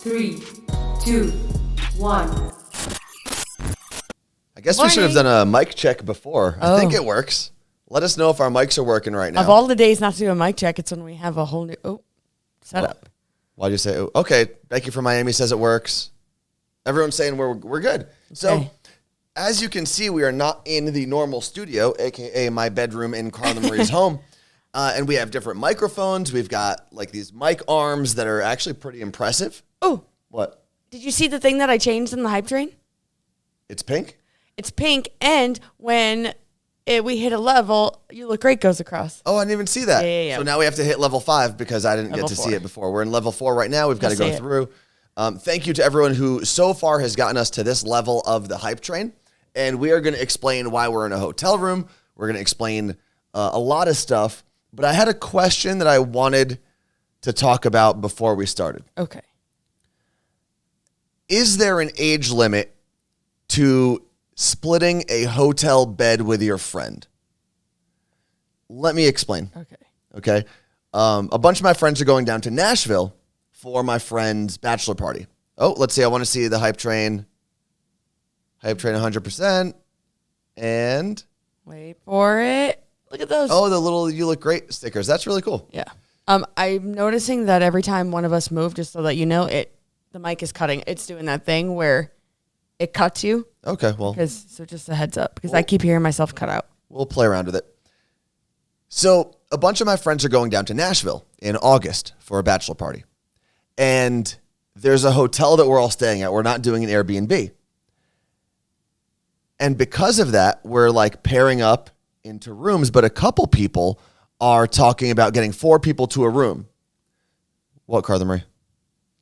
3, 2, 1. I guess we should have done a mic check before. I think it works. Let us know if our mics are working right now. Of all the days not to do a mic check, it's when we have a whole new setup. Why'd you say, okay, Becky from Miami says it works. Everyone's saying we're good. Okay. So, as you can see, we are not in the normal studio, a.k.a. my bedroom in Carla Marie's home. And we have different microphones. We've got like these mic arms that are actually pretty impressive. Oh. What? Did you see the thing that I changed in the hype train? It's pink? It's pink, and when we hit a level, You Look Great goes across. Oh, I didn't even see that. Yeah. So now we have to hit level 5 because I didn't get to see it before. We're in level 4 right now. We've got to go through. Thank you to everyone who so far has gotten us to this level of the hype train. And we are going to explain why we're in a hotel room. We're going to explain a lot of stuff. But I had a question that I wanted to talk about before we started. Okay. Is there an age limit to splitting a hotel bed with your friend? Let me explain. Okay. A bunch of my friends are going down to Nashville for my friend's bachelor party. Oh, let's see. I want to see the hype train. Hype train 100%. And wait for it. Look at those. Oh, the little You Look Great stickers. That's really cool. Yeah. I'm noticing that every time one of us move, just so that you know, the mic is cutting. It's doing that thing where it cuts you. Okay, well. So just a heads up, because I keep hearing myself cut out. We'll play around with it. So a bunch of my friends are going down to Nashville in August for a bachelor party. And there's a hotel that we're all staying at. We're not doing an Airbnb. And because of that, we're like pairing up into rooms, but a couple people are talking about getting 4 people to a room. What, Carla Marie?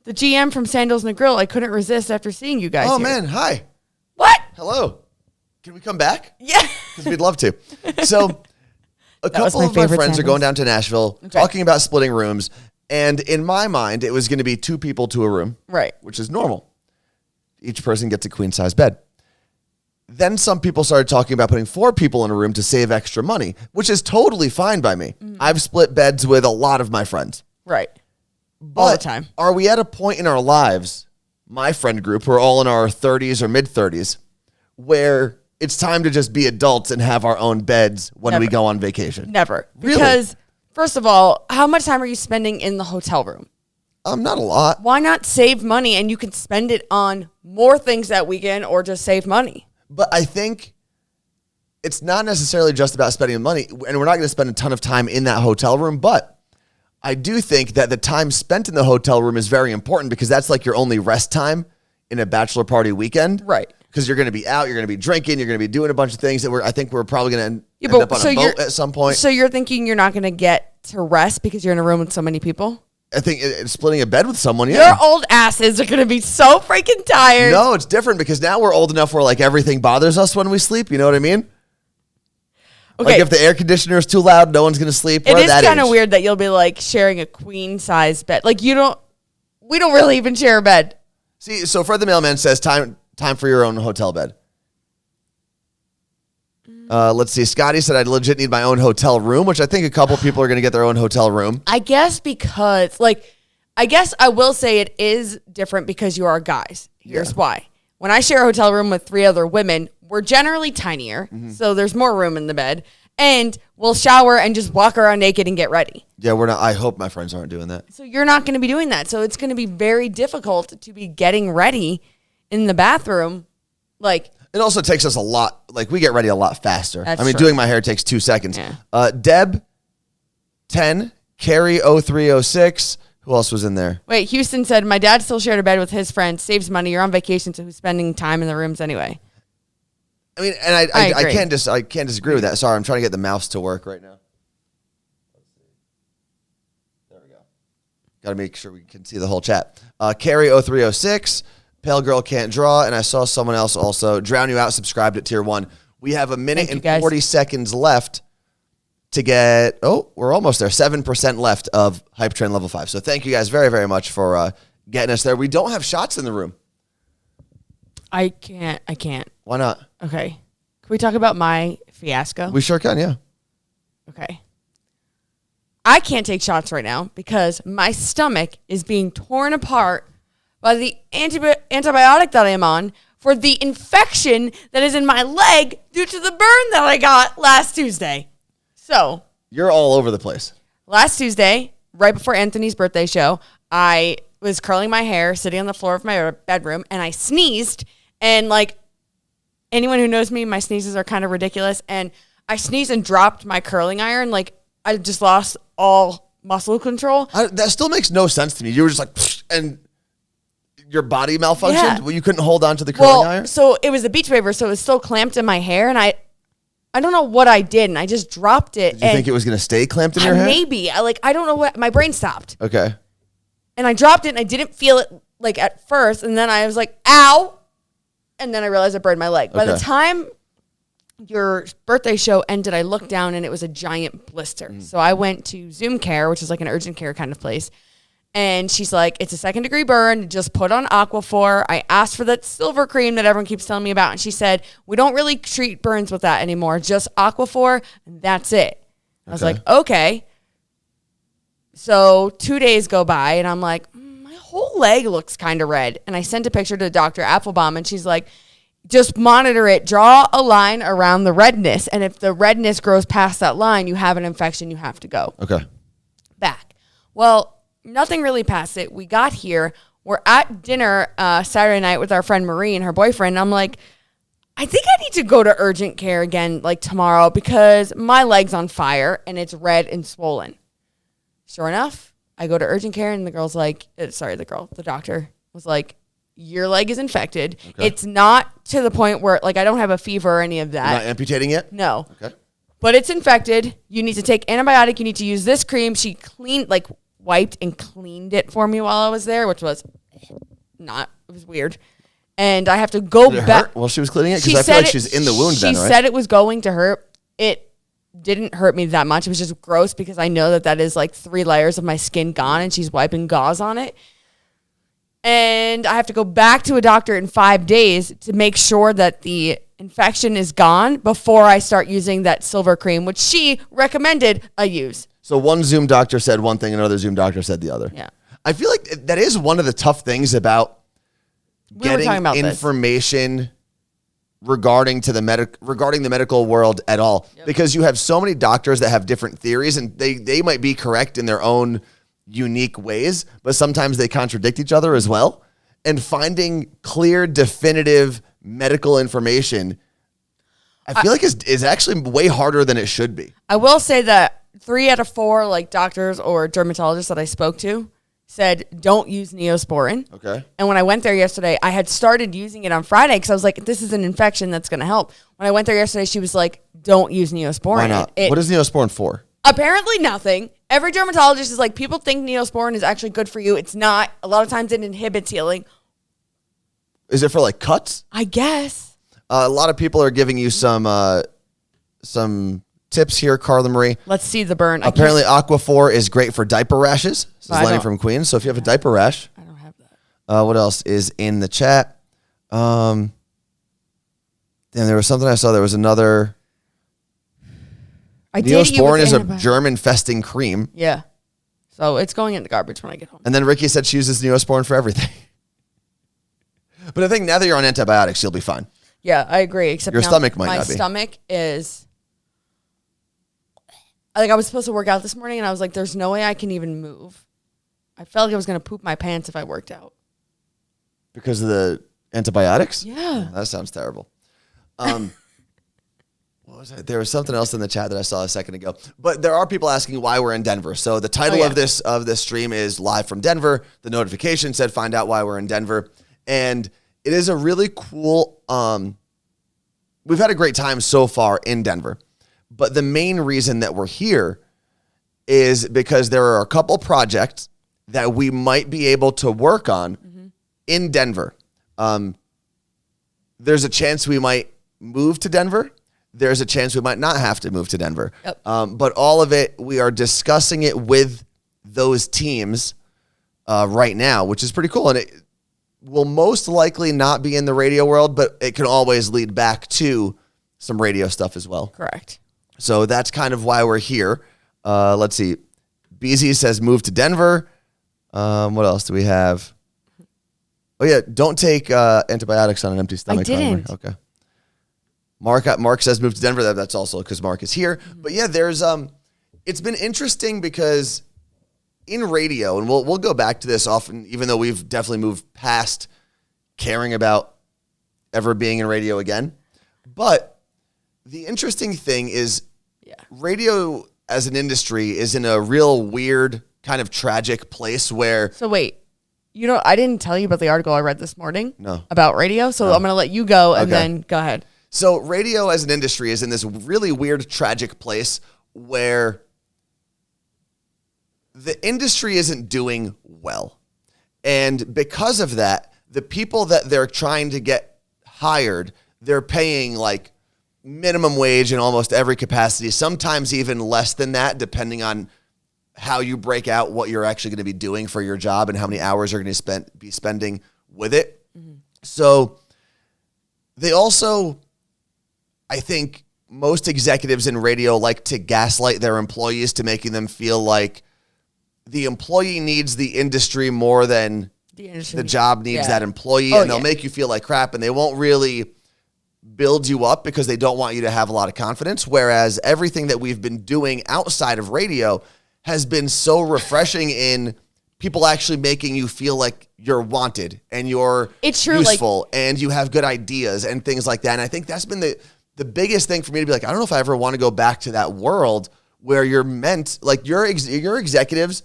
The GM from Sandals and the Grill, I couldn't resist after seeing you guys. Oh, here. man. Hi. What? Hello. Can we come back? Yeah. Because we'd love to. So a couple of my friends are going down to Nashville talking about splitting rooms. And in my mind, it was going to be 2 people to a room. Right. Which is normal. Each person gets a queen-size bed. Then some people started talking about putting 4 people in a room to save extra money, which is totally fine by me. I've split beds with a lot of my friends. Right. But all the time. Are we at a point in our lives, my friend group, we're all in our 30s or mid-30s, where it's time to just be adults and have our own beds when we go on vacation? Never. Really? Because, first of all, how much time are you spending in the hotel room? Not a lot. Why not save money and you can spend it on more things that weekend or just save money? But I think it's not necessarily just about spending money, and we're not going to spend a ton of time in that hotel room, but I do think that the time spent in the hotel room is very important because that's like your only rest time in a bachelor party weekend. Right. Because you're going to be out, you're going to be drinking, you're going to be doing a bunch of things that I think we're probably going to end up on a boat at some point. So you're thinking you're not going to get to rest because you're in a room with so many people? I think splitting a bed with someone, yeah. Your old asses are going to be so freaking tired. No, it's different because now we're old enough where like everything bothers us when we sleep. You know what I mean? Okay. Like if the air conditioner is too loud, no one's going to sleep. It is kind of weird that you'll be like sharing a queen size bed. Like we don't really even share a bed. See, so Fred the Mailman says time for your own hotel bed. Let's see. Scotty said I'd legit need my own hotel room, which I think a couple people are going to get their own hotel room. I guess because, I guess I will say it is different because you are guys. Here's why. When I share a hotel room with 3 other women, we're generally tinier, so there's more room in the bed, and we'll shower and just walk around naked and get ready. Yeah, we're not. I hope my friends aren't doing that. So you're not going to be doing that. So it's going to be very difficult to be getting ready in the bathroom, It also takes us a lot. Like, we get ready a lot faster. That's I mean, true. doing my hair takes 2 seconds. Yeah. Deb, 10. Carrie, 0306. Who else was in there? Wait, Houston said, my dad still shared a bed with his friends. Saves money. You're on vacation, so who's spending time in the rooms anyway? I mean, and I can't disagree with that. Sorry, I'm trying to get the mouse to work right now. Let's see. There we go. Got to make sure we can see the whole chat. Carrie, 0306. Pale Girl Can't Draw, and I saw someone else also. Drown You Out subscribed at Tier 1. We have a minute and 40 seconds left to get, we're almost there. 7% left of Hype Train Level 5. So thank you guys very, very much for getting us there. We don't have shots in the room. I can't. Why not? Okay. Can we talk about my fiasco? We sure can, yeah. Okay. I can't take shots right now because my stomach is being torn apart by the antibiotic that I am on for the infection that is in my leg due to the burn that I got last Tuesday. So you're all over the place. Last Tuesday, right before Anthony's birthday show, I was curling my hair, sitting on the floor of my bedroom, and I sneezed. And like anyone who knows me, my sneezes are kind of ridiculous. And I sneezed and dropped my curling iron. Like I just lost all muscle control. That still makes no sense to me. You were just like, and your body malfunctioned? Yeah. Well, you couldn't hold on to the curling iron? So it was a beach paper, so it was still clamped in my hair. And I don't know what I did, and I just dropped it. Did you think it was going to stay clamped in your hair? Maybe. I don't know what. My brain stopped. Okay. And I dropped it, and I didn't feel it like at first. And then I was like, ow. And then I realized I burned my leg. By the time your birthday show ended, I looked down, and it was a giant blister. So I went to Zoom Care, which is like an urgent care kind of place. And she's like, it's a 2nd-degree burn. Just put on Aquaphor. I asked for that silver cream that everyone keeps telling me about. And she said, we don't really treat burns with that anymore. Just Aquaphor, and that's it. I was like, okay. So 2 days go by, and I'm like, my whole leg looks kind of red. And I sent a picture to Dr. Applebaum, and she's like, just monitor it. Draw a line around the redness. And if the redness grows past that line, you have an infection. You have to go back. Well, nothing really past it. We got here. We're at dinner Saturday night with our friend Marie and her boyfriend. And I'm like, I think I need to go to urgent care again like tomorrow because my leg's on fire and it's red and swollen. Sure enough, I go to urgent care and the girl's like, the doctor was like, your leg is infected. Okay. It's not to the point where like I don't have a fever or any of that. You're not amputating yet? No. Okay. But it's infected. You need to take antibiotic. You need to use this cream. She wiped and cleaned it for me while I was there, which was it was weird. And I have to go back. While she was cleaning it? Because I feel like she's in the wound then, right? She said it was going to hurt. It didn't hurt me that much. It was just gross because I know that is like 3 layers of my skin gone and she's wiping gauze on it. And I have to go back to a doctor in 5 days to make sure that the infection is gone before I start using that silver cream, which she recommended I use. So one Zoom doctor said one thing, another Zoom doctor said the other. Yeah. I feel like that is one of the tough things about getting information regarding the medical world at all. Yep. Because you have so many doctors that have different theories and they might be correct in their own unique ways, but sometimes they contradict each other as well. And finding clear, definitive medical information, I feel like is actually way harder than it should be. I will say that 3 out of 4 like doctors or dermatologists that I spoke to said don't use Neosporin. Okay. And when I went there yesterday, I had started using it on Friday because I was like, this is an infection that's going to help. When I went there yesterday, she was like, don't use Neosporin. Why not? What is Neosporin for? Apparently nothing. Every dermatologist is like, people think Neosporin is actually good for you. It's not. A lot of times it inhibits healing. Is it for like cuts? I guess. A lot of people are giving you some tips here, Carla Marie. Let's see the burn. Apparently, Aquaphor is great for diaper rashes. This is Lenny from Queens. So if you have a diaper rash. I don't have that. What else is in the chat? Then there was something I saw. There was another. Neosporin is a germ-infesting cream. Yeah. So it's going in the garbage when I get home. And then Ricky said she uses Neosporin for everything. But I think now that you're on antibiotics, you'll be fine. Yeah, I agree. Except your stomach might not be. My stomach is... Like, I was supposed to work out this morning, and I was like, there's no way I can even move. I felt like I was going to poop my pants if I worked out. Because of the antibiotics? Yeah. Oh, that sounds terrible. What was it? There was something else in the chat that I saw a second ago. But there are people asking why we're in Denver. So the title of this stream is Live from Denver. The notification said find out why we're in Denver. And it is a really cool... we've had a great time so far in Denver. But the main reason that we're here is because there are a couple projects that we might be able to work on in Denver. There's a chance we might move to Denver. There's a chance we might not have to move to Denver. Yep. But all of it, we are discussing it with those teams right now, which is pretty cool. And it will most likely not be in the radio world, but it can always lead back to some radio stuff as well. Correct. So that's kind of why we're here. Let's see. BZ says move to Denver. What else do we have? Oh yeah, don't take antibiotics on an empty stomach. I didn't. Okay. Mark says move to Denver. That's also because Mark is here. But yeah, there's it's been interesting because in radio, and we'll go back to this often, even though we've definitely moved past caring about ever being in radio again. But the interesting thing is radio as an industry is in a real weird kind of tragic place where... So wait, I didn't tell you about the article I read this morning about radio. So I'm going to let you go and then go ahead. So radio as an industry is in this really weird, tragic place where the industry isn't doing well. And because of that, the people that they're trying to get hired, they're paying like minimum wage in almost every capacity, sometimes even less than that, depending on how you break out what you're actually going to be doing for your job and how many hours you're going to be spending with it. Mm-hmm. So they also, I think most executives in radio like to gaslight their employees to making them feel like the employee needs the industry more than the job needs that employee. And they'll make you feel like crap, and they won't really build you up because they don't want you to have a lot of confidence. Whereas everything that we've been doing outside of radio has been so refreshing in people actually making you feel like you're wanted and you're useful and you have good ideas and things like that. And I think that's been the biggest thing for me to be like, I don't know if I ever want to go back to that world where you're meant, like your executives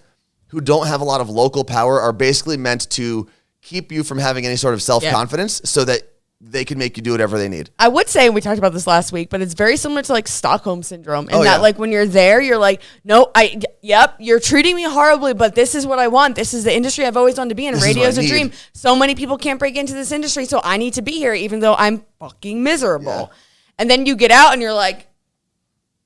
who don't have a lot of local power are basically meant to keep you from having any sort of self-confidence so that they can make you do whatever they need. I would say, we talked about this last week, but it's very similar to like Stockholm syndrome. And like when you're there, you're like, no, you're treating me horribly, but this is what I want. This is the industry I've always wanted to be in. Radio is a dream. So many people can't break into this industry, so I need to be here even though I'm fucking miserable. Yeah. And then you get out and you're like,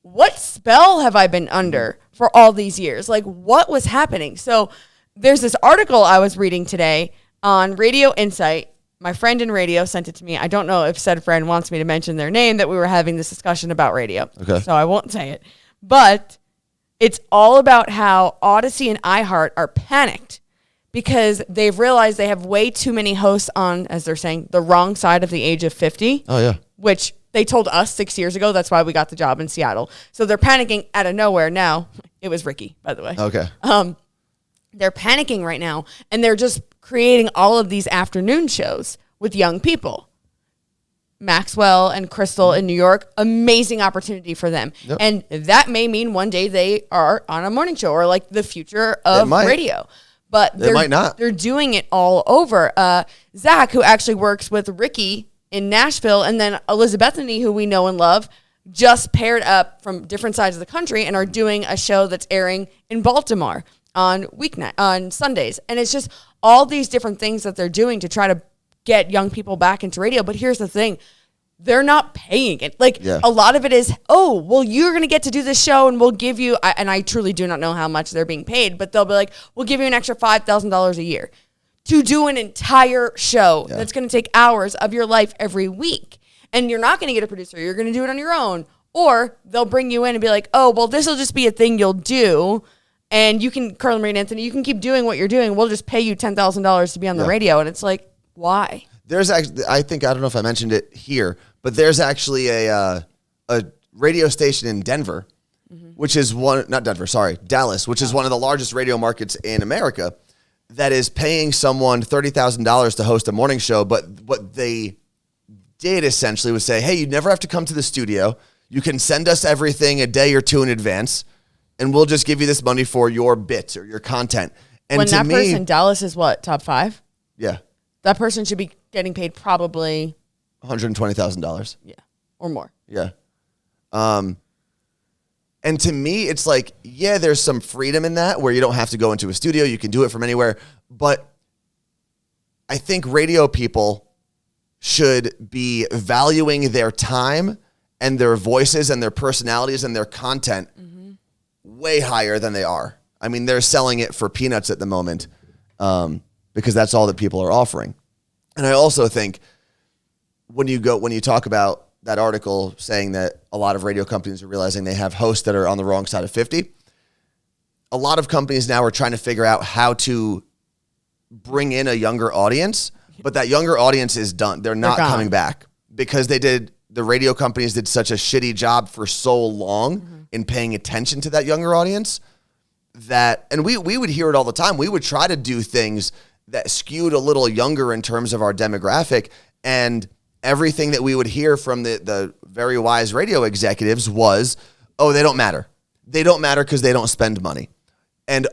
what spell have I been under for all these years? Like, what was happening? So there's this article I was reading today on Radio Insight. My friend in radio sent it to me. I don't know if said friend wants me to mention their name, that we were having this discussion about radio. Okay. So I won't say it. But it's all about how Odyssey and iHeart are panicked because they've realized they have way too many hosts on, as they're saying, the wrong side of the age of 50. Oh, yeah. Which they told us 6 years ago. That's why we got the job in Seattle. So they're panicking out of nowhere now. It was Ricky, by the way. Okay. They're panicking right now, and they're just creating all of these afternoon shows with young people. Maxwell and Crystal in New York, amazing opportunity for them. Yep. And that may mean one day they are on a morning show or like the future of radio. But they might not. They're doing it all over. Zach, who actually works with Ricky in Nashville, and then Elizabethany, who we know and love, just paired up from different sides of the country and are doing a show that's airing in Baltimore on Sundays. And it's just all these different things that they're doing to try to get young people back into radio. But here's the thing. They're not paying it. A lot of it is, you're going to get to do this show and we'll give you, and I truly do not know how much they're being paid, but they'll be like, we'll give you an extra $5,000 a year to do an entire show that's going to take hours of your life every week. And you're not going to get a producer. You're going to do it on your own. Or they'll bring you in and be like, this will just be a thing you'll do. And you can, Carla Marie Anthony, you can keep doing what you're doing. We'll just pay you $10,000 to be on the radio. And it's like, why? There's actually, I don't know if I mentioned it here, but there's actually a radio station in Denver, which is Dallas, which is one of the largest radio markets in America, that is paying someone $30,000 to host a morning show. But what they did essentially was say, hey, you never have to come to the studio. You can send us everything a day or two in advance, and we'll just give you this money for your bits or your content. And when that person, Dallas is what, top 5? Yeah. That person should be getting paid probably $120,000. Yeah. Or more. Yeah. And to me, it's like, there's some freedom in that where you don't have to go into a studio. You can do it from anywhere. But I think radio people should be valuing their time and their voices and their personalities and their content way higher than they are. I mean, they're selling it for peanuts at the moment because that's all that people are offering. And I also think when you talk about that article saying that a lot of radio companies are realizing they have hosts that are on the wrong side of 50, a lot of companies now are trying to figure out how to bring in a younger audience, But that younger audience is done. They're not coming back because the radio companies did such a shitty job for so long in paying attention to that younger audience and we would hear it all the time. We would try to do things that skewed a little younger in terms of our demographic, and everything that we would hear from the very wise radio executives was, oh, they don't matter. They don't matter because they don't spend money. And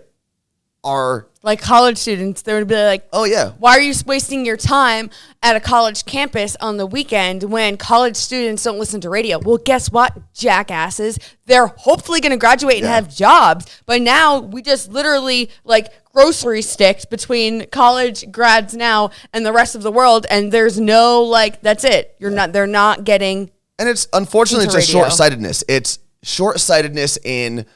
like college students, they would be like, oh yeah, why are you wasting your time at a college campus on the weekend when college students don't listen to radio? Well, guess what, jackasses? They're hopefully going to graduate and have jobs. But now we just literally like grocery sticked between college grads now and the rest of the world. And there's no that's it. They're not getting. And it's unfortunately it's just short-sightedness. It's short-sightedness in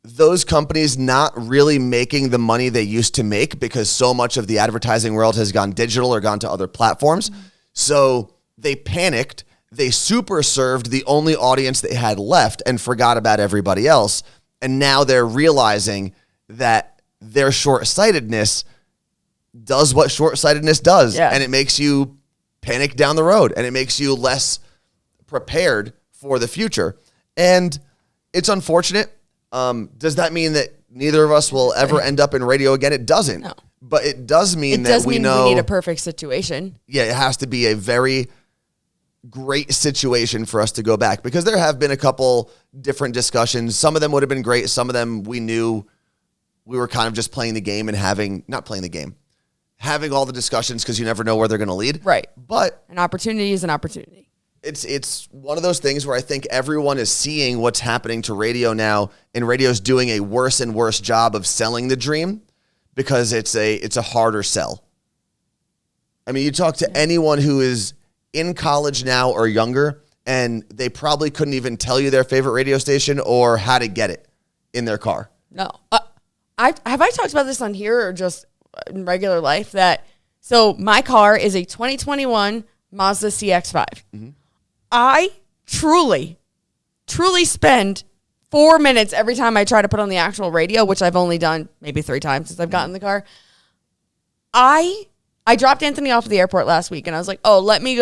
those companies not really making the money they used to make because so much of the advertising world has gone digital or gone to other platforms. So they panicked. They super served the only audience they had left and forgot about everybody else. And now they're realizing that their short-sightedness does what short-sightedness does. Yeah. And it makes you panic down the road and it makes you less prepared for the future. And it's unfortunate. Does that mean that neither of us will ever end up in radio again? It doesn't. No. But it does mean we need a perfect situation. Yeah, it has to be a very great situation for us to go back because there have been a couple different discussions. Some of them would have been great. Some of them we knew we were kind of just playing the game and having all the discussions because you never know where they're going to lead. Right. But an opportunity is an opportunity. It's one of those things where I think everyone is seeing what's happening to radio now, and radio's doing a worse and worse job of selling the dream because it's a harder sell. I mean, you talk to anyone who is in college now or younger, and they probably couldn't even tell you their favorite radio station or how to get it in their car. No. Have I talked about this on here or just in regular life? So my car is a 2021 Mazda CX-5. Mm-hmm. I truly spend 4 minutes every time I try to put on the actual radio, which I've only done maybe 3 times since I've gotten in the car. I dropped Anthony off at the airport last week, and I was like, oh, let me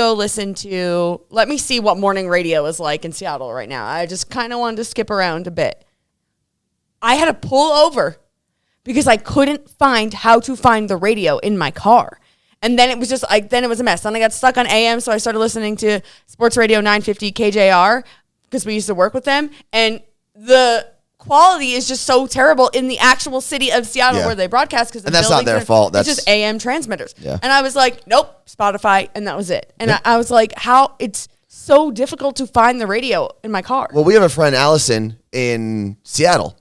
see what morning radio is like in Seattle right now. I just kind of wanted to skip around a bit. I had to pull over because I couldn't find how to find the radio in my car. And then it was just then it was a mess. Then I got stuck on AM, so I started listening to Sports Radio 950 KJR because we used to work with them. And the quality is just so terrible in the actual city of Seattle where they broadcast. And that's not their fault. That's just AM transmitters. Yeah. And I was like, nope, Spotify, and that was it. And I was like, how it's so difficult to find the radio in my car. Well, we have a friend, Allison, in Seattle,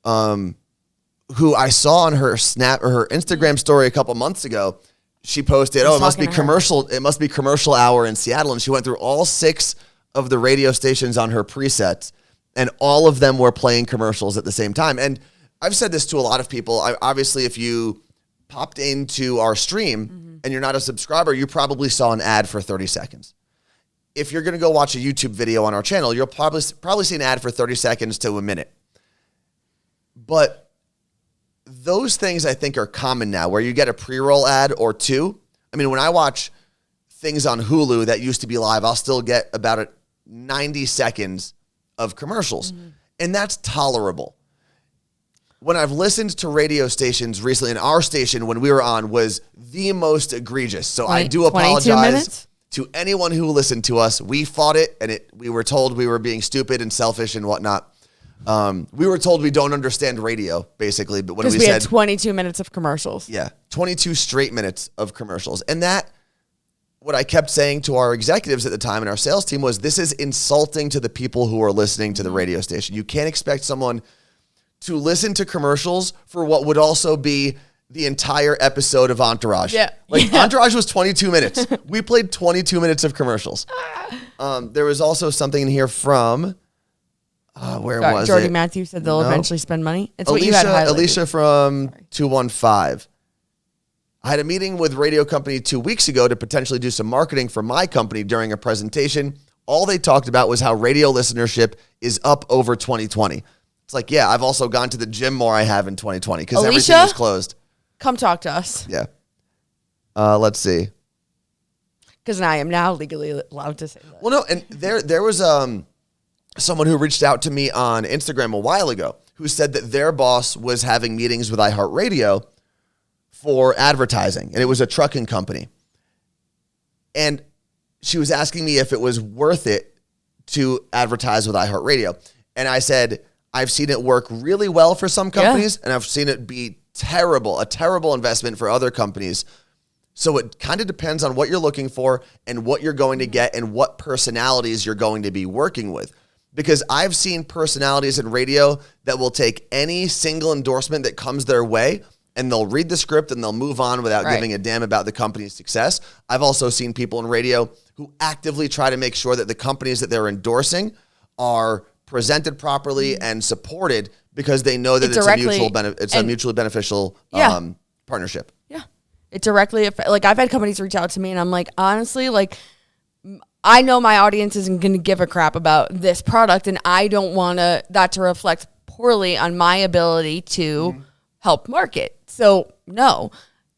who I saw on her Snap or her Instagram story a couple months ago. She posted, it must be commercial. It must be commercial hour in Seattle. And she went through all 6 of the radio stations on her presets, and all of them were playing commercials at the same time. And I've said this to a lot of people. Obviously, if you popped into our stream and you're not a subscriber, you probably saw an ad for 30 seconds. If you're going to go watch a YouTube video on our channel, you'll probably see an ad for 30 seconds to a minute. But those things I think are common now, where you get a pre-roll ad or 2. I mean, when I watch things on Hulu that used to be live, I'll still get about 90 seconds of commercials. And that's tolerable. When I've listened to radio stations recently, and our station when we were on was the most egregious. So I do apologize to anyone who listened to us. We fought it, and we were told we were being stupid and selfish and whatnot. We were told we don't understand radio, basically. But when we had 22 minutes of commercials. Yeah, 22 straight minutes of commercials. And what I kept saying to our executives at the time and our sales team was, this is insulting to the people who are listening to the radio station. You can't expect someone to listen to commercials for what would also be the entire episode of Entourage. Yeah. Entourage was 22 minutes. We played 22 minutes of commercials. There was also something in here from... where was Jordy it? Matthews said they'll eventually spend money. It's what you had highlighted. Alicia from 215. I had a meeting with radio company 2 weeks ago to potentially do some marketing for my company during a presentation. All they talked about was how radio listenership is up over 2020. It's like, yeah, I've also gone to the gym more I have in 2020 because everything was closed. Come talk to us. Yeah. Let's see. Because I am now legally allowed to say that. Well, no, and there was someone who reached out to me on Instagram a while ago who said that their boss was having meetings with iHeartRadio for advertising, and it was a trucking company. And she was asking me if it was worth it to advertise with iHeartRadio. And I said, I've seen it work really well for some companies, and I've seen it be a terrible investment for other companies. So it kind of depends on what you're looking for and what you're going to get and what personalities you're going to be working with. Because I've seen personalities in radio that will take any single endorsement that comes their way and they'll read the script and they'll move on without giving a damn about the company's success. I've also seen people in radio who actively try to make sure that the companies that they're endorsing are presented properly and supported because they know that it's a mutually beneficial partnership. Yeah. It directly, like I've had companies reach out to me and I'm like, honestly, like I know my audience isn't going to give a crap about this product and I don't want that to reflect poorly on my ability to help market. So no.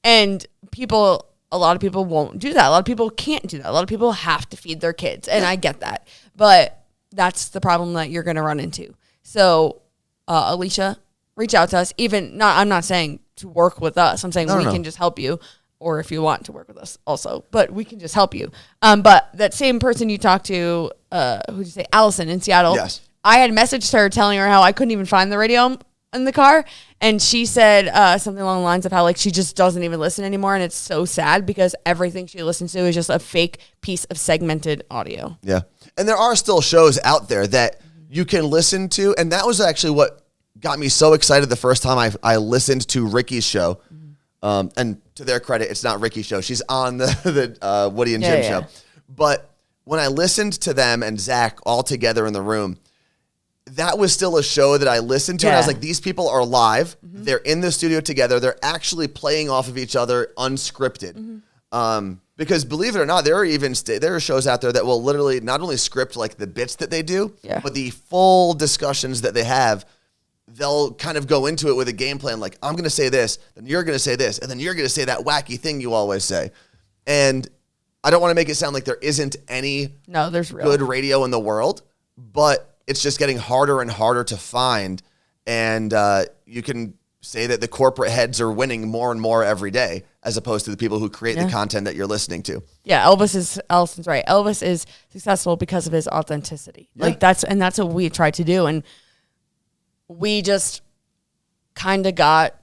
And a lot of people won't do that. A lot of people can't do that. A lot of people have to feed their kids and I get that. But that's the problem that you're going to run into. So Alicia, reach out to us. I'm not saying to work with us. I'm saying we can just help you, or if you want to work with us also, but we can just help you. But that same person you talked to, who'd you say, Allison in Seattle. Yes. I had messaged her telling her how I couldn't even find the radio in the car. And she said something along the lines of how like she just doesn't even listen anymore. And it's so sad because everything she listens to is just a fake piece of segmented audio. Yeah. And there are still shows out there that you can listen to. And that was actually what got me so excited the first time I listened to Ricky's show. And to their credit, it's not Ricky's show. She's on the Woody and Jim show. But when I listened to them and Zach all together in the room, that was still a show that I listened to. And I was like, these people are live. They're in the studio together. They're actually playing off of each other unscripted. Because believe it or not, there are shows out there that will literally not only script like the bits that they do, but the full discussions that they have. They'll kind of go into it with a game plan like, I'm going to say this, then you're going to say this, and then you're going to say that wacky thing you always say. And I don't want to make it sound like there isn't any good radio in the world, but it's just getting harder and harder to find. And you can say that the corporate heads are winning more and more every day, as opposed to the people who create the content that you're listening to. Yeah, Allison's right. Elvis is successful because of his authenticity. Yeah. That's what we tried to do. And we just kind of got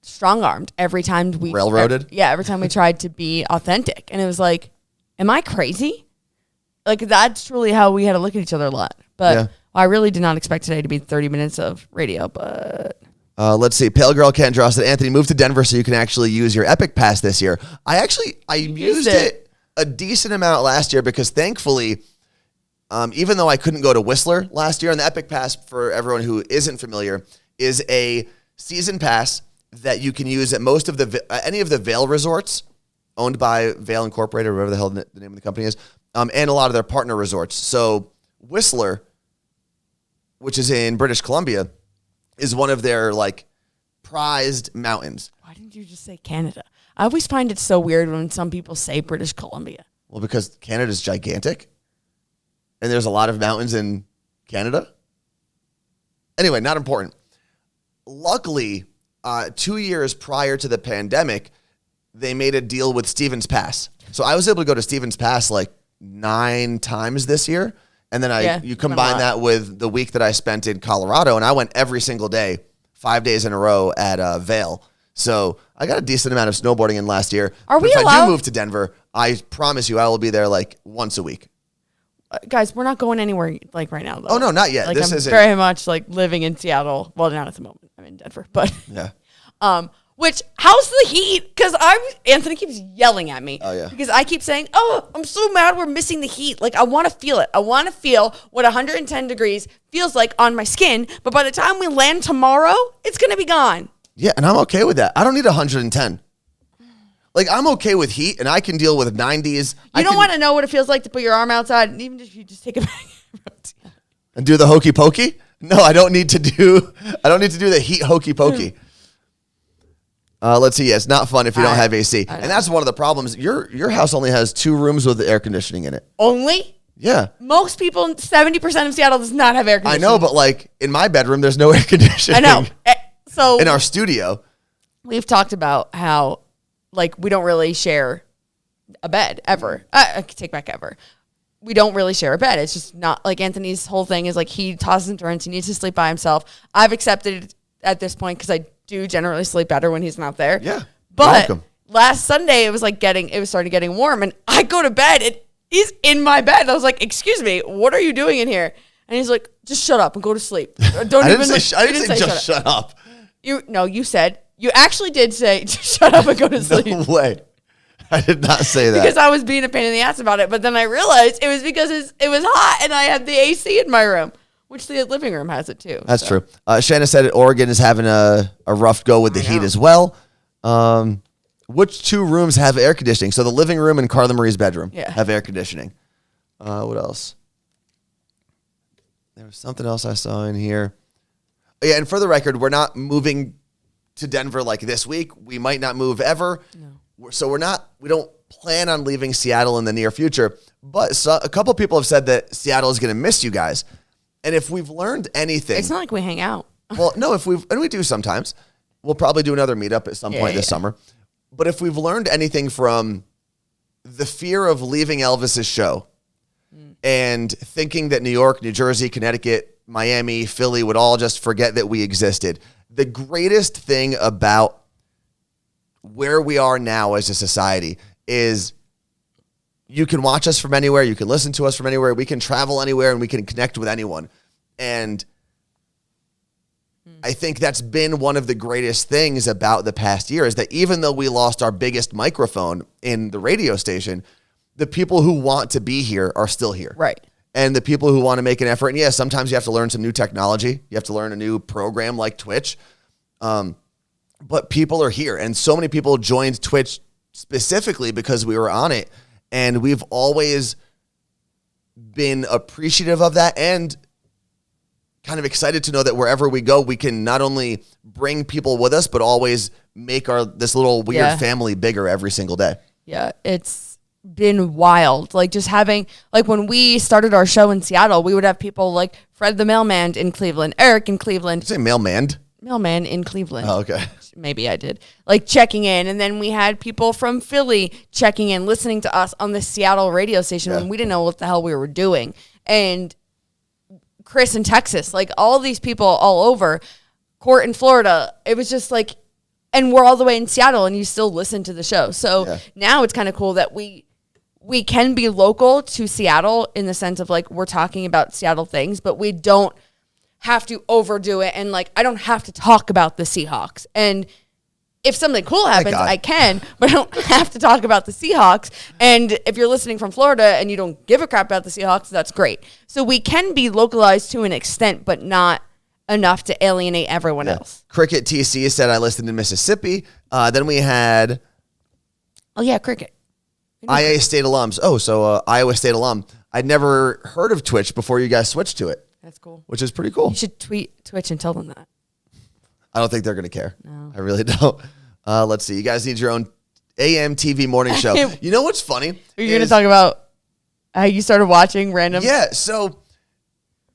strong-armed every time we... Railroaded? Every time we tried to be authentic. And it was like, am I crazy? Like, that's truly how we had to look at each other a lot. But I really did not expect today to be 30 minutes of radio, but... Let's see. Pale Girl Can't Draw said, Anthony, move to Denver so you can actually use your Epic Pass this year. I used it a decent amount last year because thankfully... even though I couldn't go to Whistler last year, and the Epic Pass, for everyone who isn't familiar, is a season pass that you can use at most of any of the Vail resorts owned by Vail Incorporated, or whatever the hell the name of the company is, and a lot of their partner resorts. So Whistler, which is in British Columbia, is one of their prized mountains. Why didn't you just say Canada? I always find it so weird when some people say British Columbia. Well, because Canada's gigantic. And there's a lot of mountains in Canada. Anyway, not important. Luckily, 2 years prior to the pandemic, they made a deal with Stevens Pass. So I was able to go to Stevens Pass 9 times this year. And then you combine that with the week that I spent in Colorado, and I went every single day, 5 days in a row at Vail. So I got a decent amount of snowboarding in last year. If I do move to Denver, I promise you I will be there once a week. Guys, we're not going anywhere right now, though. Oh, no, not yet. This isn't very much living in Seattle. Well, not at the moment. I'm in Denver, but yeah. How's the heat? Because Anthony keeps yelling at me. Oh yeah. Because I keep saying, "Oh, I'm so mad we're missing the heat." I want to feel it. I want to feel what 110 degrees feels like on my skin. But by the time we land tomorrow, it's gonna be gone. Yeah, and I'm okay with that. I don't need 110. I'm okay with heat, and I can deal with 90s. You don't want to know what it feels like to put your arm outside, and even if you just take it back and do the hokey pokey. No, I don't need to do the heat hokey pokey. Let's see. Yeah, it's not fun if you don't have AC. And that's one of the problems. Your house only has 2 rooms with air conditioning in it. Only? Yeah. Most people, 70% of Seattle does not have air conditioning. I know, but like in my bedroom, there's no air conditioning. I know. So in our studio. We've talked about how like we don't really share a bed ever. I take back ever. We don't really share a bed. It's just not like Anthony's whole thing is like he tosses and turns. He needs to sleep by himself. I've accepted it at this point because I do generally sleep better when he's not there. Yeah. But last Sunday it was starting getting warm and I go to bed and he's in my bed. And I was like, "Excuse me, what are you doing in here?" And he's like, "Just shut up and go to sleep." I didn't say just shut up. You actually did say just shut up and go to sleep. No way. I did not say that. Because I was being a pain in the ass about it. But then I realized it was because it was hot and I had the AC in my room, which the living room has it too. That's true. Shanna said Oregon is having a rough go with the heat as well. Which 2 rooms have air conditioning? So the living room and Carla Marie's bedroom have air conditioning. What else? There was something else I saw in here. Oh, yeah, and for the record, we're not moving to Denver like this week. We might not move ever. No. So we don't plan on leaving Seattle in the near future. But a couple people have said that Seattle is going to miss you guys. And if we've learned anything. It's not like we hang out. Well, no, and we do sometimes. We'll probably do another meetup at some point this summer. But if we've learned anything from the fear of leaving Elvis's show and thinking that New York, New Jersey, Connecticut, Miami, Philly would all just forget that we existed, the greatest thing about where we are now as a society is you can watch us from anywhere, you can listen to us from anywhere, we can travel anywhere, and we can connect with anyone. And I think that's been one of the greatest things about the past year is that even though we lost our biggest microphone in the radio station, the people who want to be here are still here. Right. And the people who want to make an effort, and sometimes you have to learn some new technology. You have to learn a new program like Twitch. But people are here. And so many people joined Twitch specifically because we were on it. And we've always been appreciative of that and kind of excited to know that wherever we go, we can not only bring people with us, but always make this little weird family bigger every single day. Yeah, it's been wild. Like just having, like when we started our show in Seattle, we would have people like Fred the Mailman in Cleveland, Eric in Cleveland. Did you say mailman? Mailman in Cleveland. Oh, okay. Maybe I did. Like checking in. And then we had people from Philly checking in, listening to us on the Seattle radio station when we didn't know what the hell we were doing. And Chris in Texas, like all these people all over, Court in Florida. It was just like, and we're all the way in Seattle and you still listen to the show. So now it's kind of cool that we can be local to Seattle in the sense of like, we're talking about Seattle things, but we don't have to overdo it. And like, I don't have to talk about the Seahawks. And if something cool happens, I can, but I don't have to talk about the Seahawks. And if you're listening from Florida and you don't give a crap about the Seahawks, that's great. So we can be localized to an extent, but not enough to alienate everyone else. Cricket TC said I listened in Mississippi. Then we had... Oh, yeah, Cricket. IA State alums. Oh, so Iowa State alum. I'd never heard of Twitch before you guys switched to it. That's cool. Which is pretty cool. You should tweet Twitch and tell them that. I don't think they're going to care. No. I really don't. Let's see. You guys need your own AM TV morning show. You know what's funny? Are you going to talk about how you started watching random? Yeah. So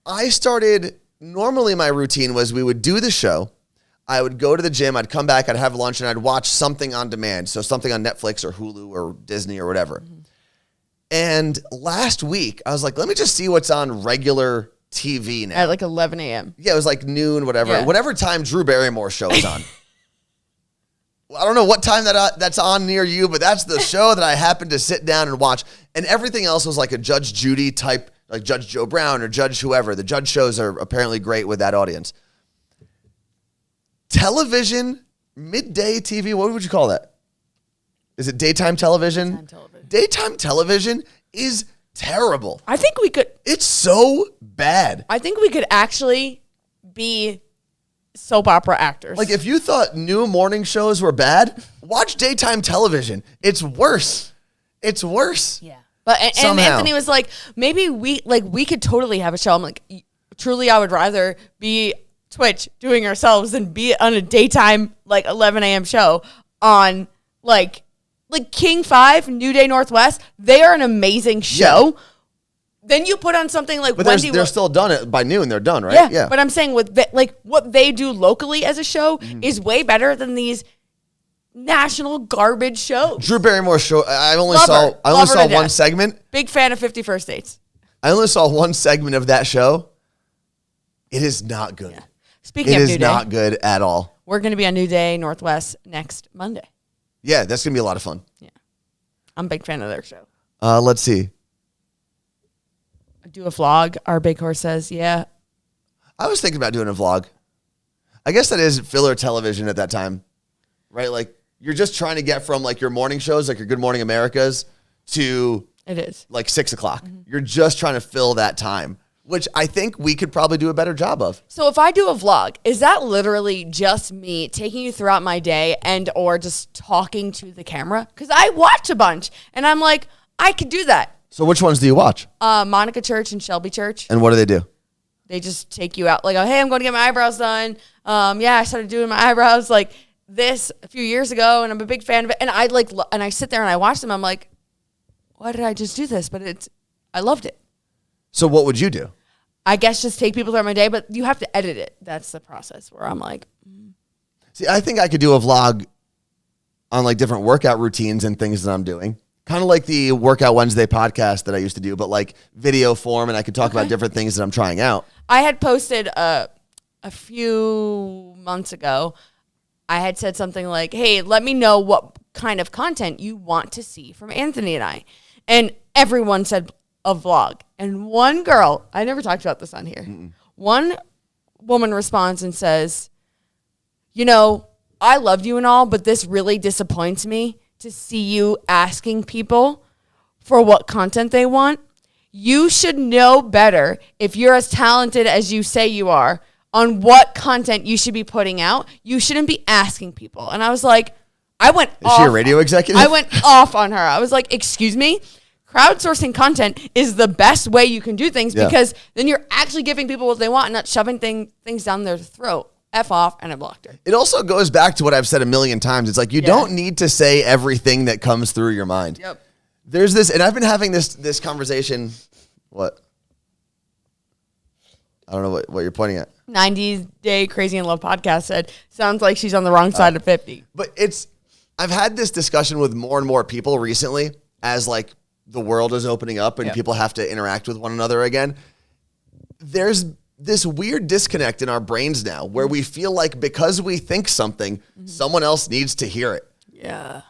I started, normally my routine was we would do the show. I would go to the gym. I'd come back. I'd have lunch and I'd watch something on demand. So something on Netflix or Hulu or Disney or whatever. Mm-hmm. And last week I was like, let me just see what's on regular TV now. At like 11 a.m. Yeah, it was like noon, whatever. Yeah. Whatever time Drew Barrymore's show is on. I don't know what time that's on near you, but that's the show that I happened to sit down and watch. And everything else was like a Judge Judy type, like Judge Joe Brown or Judge whoever. The Judge shows are apparently great with that audience. Television, midday TV, what would you call that? Is it daytime television? Daytime television. Daytime television is terrible. I think we could. It's so bad. I think we could actually be soap opera actors. Like if you thought new morning shows were bad, watch daytime television. It's worse. It's worse. Yeah. But and Anthony was like, maybe we could totally have a show. I'm like, truly, I would rather be Twitch doing ourselves than be on a daytime, like 11 a.m. show on like King 5, New Day Northwest. They are an amazing show. Yeah. Then you put on something like but Wendy. They're still done it by noon. They're done, right? Yeah. But I'm saying like what they do locally as a show is way better than these national garbage shows. Drew Barrymore's show. I only saw one segment. Big fan of 50 First Dates. I only saw one segment of that show. It is not good. Yeah. Speaking of New Day, it is not good at all. We're going to be on New Day Northwest next Monday. Yeah, that's going to be a lot of fun. Yeah. I'm a big fan of their show. Let's see. Do a vlog. Our Big Horse says, yeah. I was thinking about doing a vlog. I guess that is filler television at that time, right? Like you're just trying to get from like your morning shows, like your Good Morning Americas to it is like 6 o'clock. Mm-hmm. You're just trying to fill that time, which I think we could probably do a better job of. So if I do a vlog, is that literally just me taking you throughout my day and or just talking to the camera? Because I watch a bunch and I'm like, I could do that. So which ones do you watch? Monica Church and Shelby Church. And what do they do? They just take you out like, oh, hey, I'm going to get my eyebrows done. Yeah, I started doing my eyebrows like this a few years ago and I'm a big fan of it. And I sit there and I watch them. I'm like, why did I just do this? But I loved it. So what would you do? I guess just take people throughout my day, but you have to edit it. That's the process where I'm like. See, I think I could do a vlog on like different workout routines and things that I'm doing. Kind of like the Workout Wednesday podcast that I used to do, but like video form, and I could talk about different things that I'm trying out. I had posted a few months ago. I had said something like, hey, let me know what kind of content you want to see from Anthony and I. And everyone said a vlog. And one girl, I never talked about this on here. One woman responds and says, you know, I love you and all, but this really disappoints me to see you asking people for what content they want. You should know better if you're as talented as you say you are on what content you should be putting out. You shouldn't be asking people. And I was like, Is she a radio executive? I went off on her. I was like, excuse me? Crowdsourcing content is the best way you can do things because then you're actually giving people what they want and not shoving things down their throat. F off, and I blocked her. It also goes back to what I've said a million times. It's like you don't need to say everything that comes through your mind. Yep. There's this, and I've been having this conversation. What? I don't know what you're pointing at. 90 Day Crazy in Love podcast said, sounds like she's on the wrong side of 50. But I've had this discussion with more and more people recently as like the world is opening up and people have to interact with one another again. There's this weird disconnect in our brains now where we feel like because we think something, someone else needs to hear it. Yeah.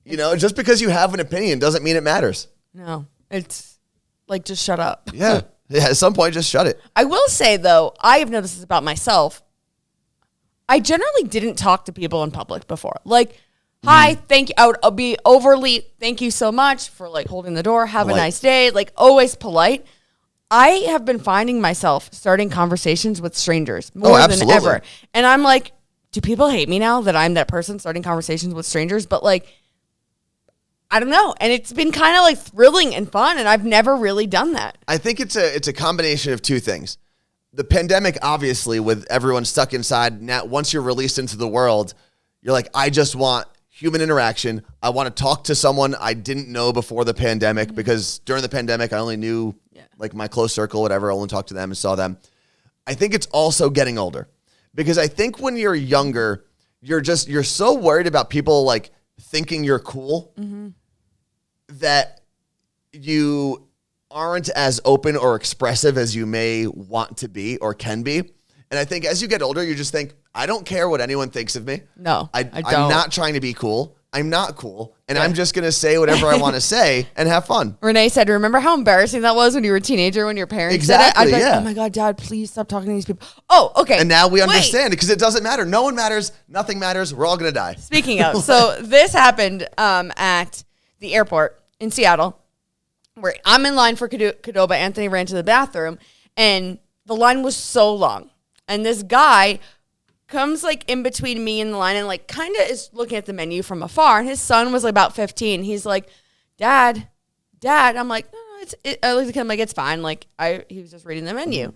You know, just because you have an opinion doesn't mean it matters. No, it's like, just shut up. Yeah. At some point, just shut it. I will say, though, I have noticed this about myself. I generally didn't talk to people in public before. Like, hi, thank you. I'll be overly, thank you so much for like holding the door. Have a nice day. Like, always polite. I have been finding myself starting conversations with strangers more than ever. And I'm like, do people hate me now that I'm that person starting conversations with strangers? But like, I don't know. And it's been kind of like thrilling and fun. And I've never really done that. I think it's a combination of two things. The pandemic, obviously, with everyone stuck inside. Now, once you're released into the world, you're like, I just want human interaction. I want to talk to someone I didn't know before the pandemic because during the pandemic, I only knew like my close circle, whatever. I only talked to them and saw them. I think it's also getting older because I think when you're younger, you're so worried about people like thinking you're cool that you aren't as open or expressive as you may want to be or can be. And I think as you get older, you just think, I don't care what anyone thinks of me. No, I don't. I'm not trying to be cool. I'm not cool. And I'm just going to say whatever I want to say and have fun. Renee said, remember how embarrassing that was when you were a teenager when your parents said it? I'd be like, oh my God, Dad, please stop talking to these people. Oh, okay. And now we understand because it doesn't matter. No one matters. Nothing matters. We're all going to die. Speaking of, so this happened at the airport in Seattle where I'm in line for Qdoba. Anthony ran to the bathroom and the line was so long. And this guy comes like in between me and the line and like kind of is looking at the menu from afar. And his son was like about 15. He's like, Dad. I'm like, no, I looked at him like, it's fine. Like he was just reading the menu.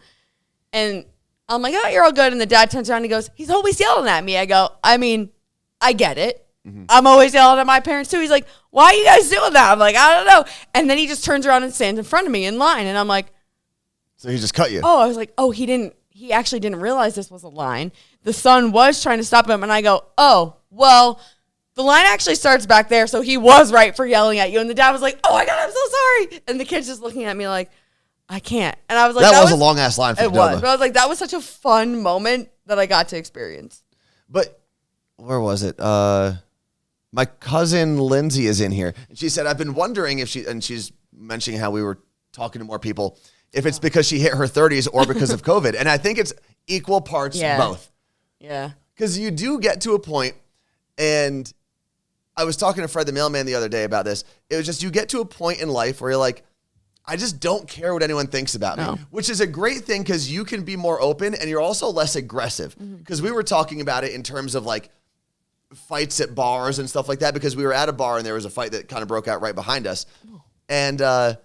And I'm like, oh, you're all good. And the dad turns around and he goes, he's always yelling at me. I go, I mean, I get it. I'm always yelling at my parents too. He's like, why are you guys doing that? I'm like, I don't know. And then he just turns around and stands in front of me in line. And I'm like, so he just cut you. Oh, I was like, oh, he actually didn't realize this was a line. The son was trying to stop him. And I go, oh, well, the line actually starts back there. So he was right for yelling at you. And the dad was like, oh my God, I'm so sorry. And the kid's just looking at me like, I can't. And I was like, that was a long ass line for it was. But I was like, that was such a fun moment that I got to experience. But where was it? My cousin Lindsay is in here. And she said, I've been wondering if she's mentioning how we were talking to more people, if it's because she hit her 30s or because of COVID. And I think it's equal parts both. Yeah. Because you do get to a point, and I was talking to Fred the mailman the other day about this. It was just, you get to a point in life where you're like, I just don't care what anyone thinks about me, which is a great thing because you can be more open and you're also less aggressive. Because we were talking about it in terms of like fights at bars and stuff like that, because we were at a bar and there was a fight that kind of broke out right behind us. And you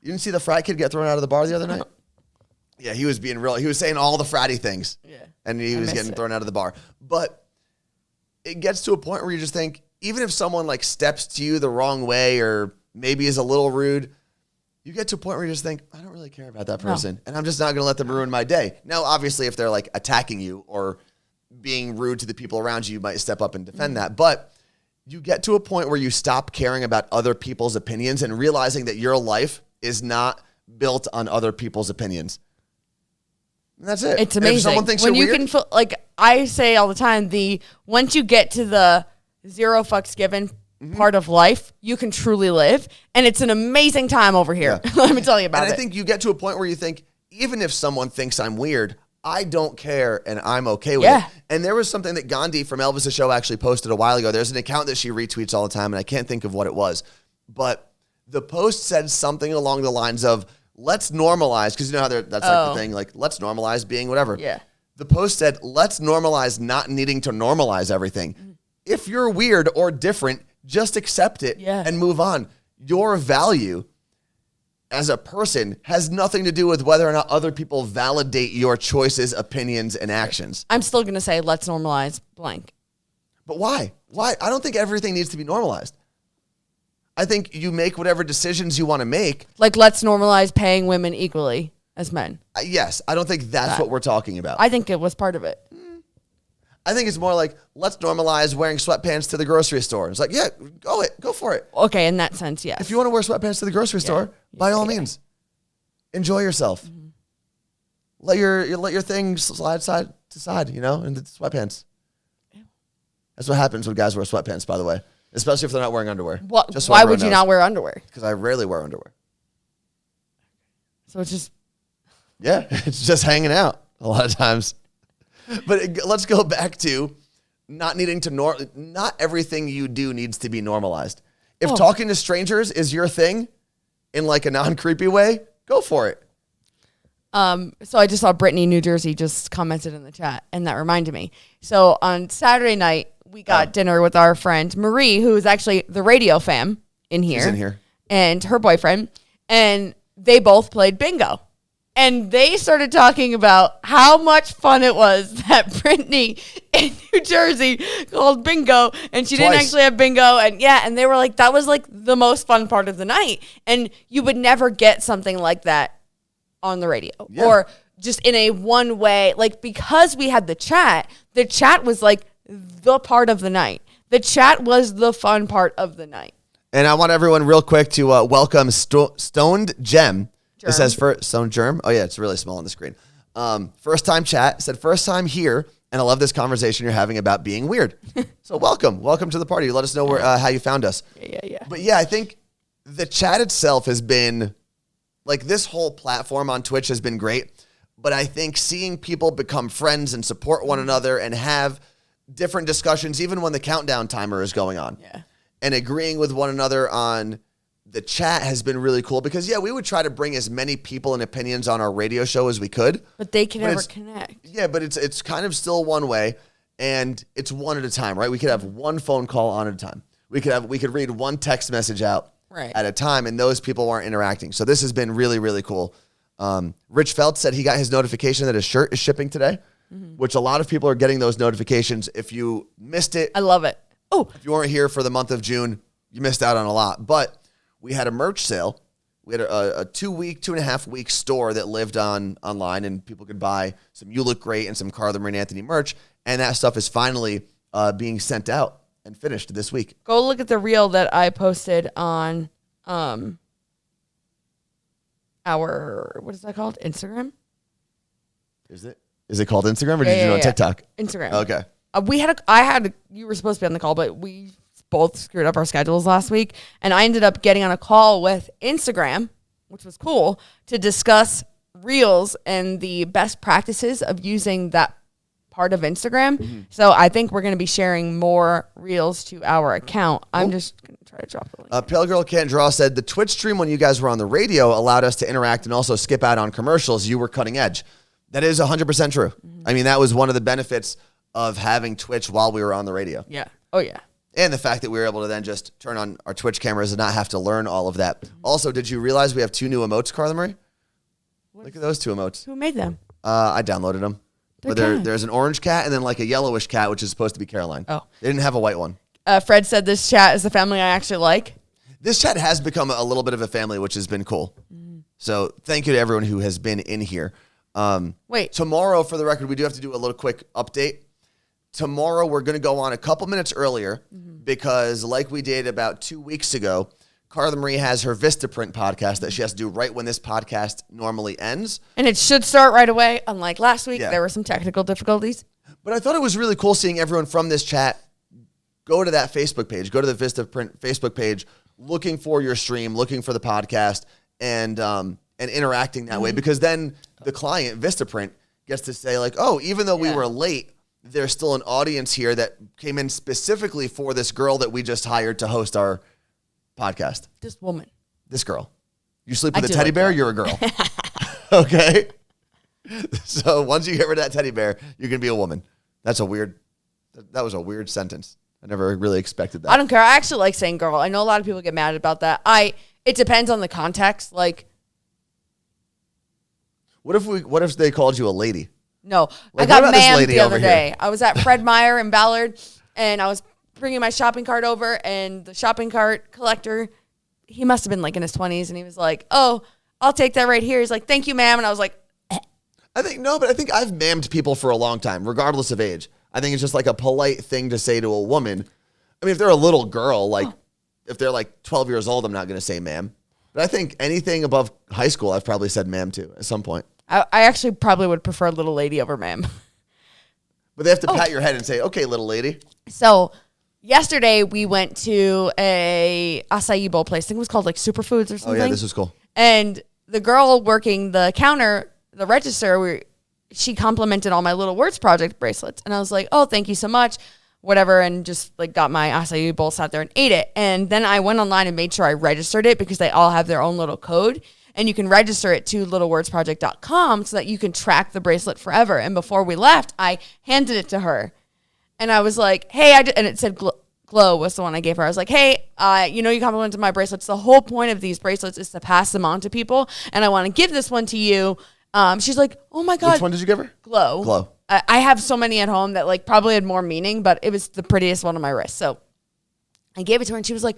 didn't see the frat kid get thrown out of the bar the other night? Yeah, he was being real. He was saying all the fratty things. Yeah. And he was getting thrown out of the bar. But it gets to a point where you just think, even if someone like steps to you the wrong way or maybe is a little rude, you get to a point where you just think, I don't really care about that person. And I'm just not going to let them ruin my day. Now, obviously, if they're like attacking you or being rude to the people around you, you might step up and defend that. But you get to a point where you stop caring about other people's opinions and realizing that your life is not built on other people's opinions. And that's it. It's amazing. If someone thinks when you're you weird, can feel, like I say all the time, once you get to the zero fucks given part of life, you can truly live. And it's an amazing time over here. Yeah. Let me tell you about it. And I think you get to a point where you think, even if someone thinks I'm weird, I don't care and I'm okay with it. And there was something that Gandhi from Elvis' show actually posted a while ago. There's an account that she retweets all the time, and I can't think of what it was. But the post said something along the lines of, let's normalize, because you know how that's like the thing, like, let's normalize being whatever. Yeah. The post said, let's normalize not needing to normalize everything. If you're weird or different, just accept it and move on. Your value as a person has nothing to do with whether or not other people validate your choices, opinions, and actions. I'm still going to say, let's normalize blank. But why? Why? I don't think everything needs to be normalized. I think you make whatever decisions you want to make. Like, let's normalize paying women equally as men. Yes. I don't think that's what we're talking about. I think it was part of it. I think it's more like, let's normalize wearing sweatpants to the grocery store. It's like, yeah, go for it. Okay, in that sense, yes. If you want to wear sweatpants to the grocery store, by all means, enjoy yourself. Let your thing slide side to side, in the sweatpants. That's what happens when guys wear sweatpants, by the way, especially if they're not wearing underwear. Why would you not wear underwear? Because I rarely wear underwear. So it's just... Yeah, it's just hanging out a lot of times. But let's go back to not needing to not everything you do needs to be normalized. If talking to strangers is your thing in like a non-creepy way, go for it. So I just saw Brittany, New Jersey, just commented in the chat, and that reminded me. So on Saturday night, we got dinner with our friend Marie, who is actually the radio fam in here. She's in here. And her boyfriend, and they both played bingo. And they started talking about how much fun it was that Brittany in New Jersey called bingo, and she didn't actually have bingo. And they were like, that was like the most fun part of the night. And you would never get something like that on the radio or just in a one way, like, because we had the chat was like the part of the night. The chat was the fun part of the night. And I want everyone real quick to welcome Stoned Gem. It says Stone Germ. Oh, yeah, it's really small on the screen. First time chat. It said first time here, and I love this conversation you're having about being weird. So welcome to the party. Let us know how you found us. Yeah. But yeah, I think the chat itself has been, like, this whole platform on Twitch has been great. But I think seeing people become friends and support one another and have different discussions, even when the countdown timer is going on, and agreeing with one another on the chat has been really cool because, we would try to bring as many people and opinions on our radio show as we could. But they can never connect. Yeah, but it's kind of still one way, and it's one at a time, right? We could have one phone call on at a time. We could read one text message out at a time, and those people weren't interacting. So this has been really, really cool. Rich Felt said he got his notification that his shirt is shipping today, which a lot of people are getting those notifications. If you missed it, I love it. Oh, if you weren't here for the month of June, you missed out on a lot. But we had a merch sale. We had a 2.5 week store that lived online, and people could buy some You Look Great and some Carla Marie Anthony merch. And that stuff is finally being sent out and finished this week. Go look at the reel that I posted on our, what is that called? Instagram? Is it called Instagram, or did you do it on TikTok? Instagram. Okay. You were supposed to be on the call, but we both screwed up our schedules last week. And I ended up getting on a call with Instagram, which was cool, to discuss reels and the best practices of using that part of Instagram. Mm-hmm. So I think we're going to be sharing more reels to our account. I'm just going to try to drop the link. Pale Girl Can't Draw said, the Twitch stream when you guys were on the radio allowed us to interact and also skip out on commercials. You were cutting edge. That is 100% true. Mm-hmm. I mean, that was one of the benefits of having Twitch while we were on the radio. Yeah. Oh, yeah. And the fact that we were able to then just turn on our Twitch cameras and not have to learn all of that. Mm-hmm. Also, did you realize we have 2 new emotes, Carla Marie? Look at those 2 emotes. Who made them? I downloaded them. But there's an orange cat and then like a yellowish cat, which is supposed to be Caroline. Oh. They didn't have a white one. Fred said this chat is the family I actually like. This chat has become a little bit of a family, which has been cool. Mm-hmm. So thank you to everyone who has been in here. Wait. Tomorrow, for the record, we do have to do a little quick update. Tomorrow, we're going to go on a couple minutes earlier because like we did about 2 weeks ago, Carla Marie has her Vistaprint podcast that she has to do right when this podcast normally ends. And it should start right away. Unlike last week, there were some technical difficulties. But I thought it was really cool seeing everyone from this chat go to that Facebook page, go to the Vistaprint Facebook page, looking for your stream, looking for the podcast, and interacting that way. Because then the client, Vistaprint, gets to say like, oh, even though we were late, there's still an audience here that came in specifically for this girl that we just hired to host our podcast. This woman. This girl. You sleep with a teddy bear, you're a girl. Okay? So once you get rid of that teddy bear, you can be a woman. That was a weird sentence. I never really expected that. I don't care. I actually like saying girl. I know a lot of people get mad about that. It depends on the context. Like, what if they called you a lady? No, like, I got ma'am the other day. I was at Fred Meyer in Ballard, and I was bringing my shopping cart over, and the shopping cart collector, he must have been like in his 20s, and he was like, oh, I'll take that right here. He's like, thank you, ma'am. And I was like, I think I've ma'amed people for a long time, regardless of age. I think it's just like a polite thing to say to a woman. I mean, if they're a little girl, like if they're like 12 years old, I'm not going to say ma'am. But I think anything above high school, I've probably said ma'am to at some point. I actually probably would prefer little lady over ma'am. But they have to pat your head and say, okay, little lady. So yesterday we went to a acai bowl place. I think it was called like Superfoods or something. Oh, yeah, this was cool. And the girl working the counter, the register, she complimented all my Little Words Project bracelets. And I was like, oh, thank you so much, whatever. And just like got my acai bowl, sat there and ate it. And then I went online and made sure I registered it because they all have their own little code. And you can register it to littlewordsproject.com so that you can track the bracelet forever. And before we left, I handed it to her. And I was like, hey, and it said Glow was the one I gave her. I was like, hey, you complimented my bracelets. The whole point of these bracelets is to pass them on to people. And I want to give this one to you. She's like, oh my God. Which one did you give her? Glow. I have so many at home that like probably had more meaning, but it was the prettiest one on my wrist. So I gave it to her and she was like,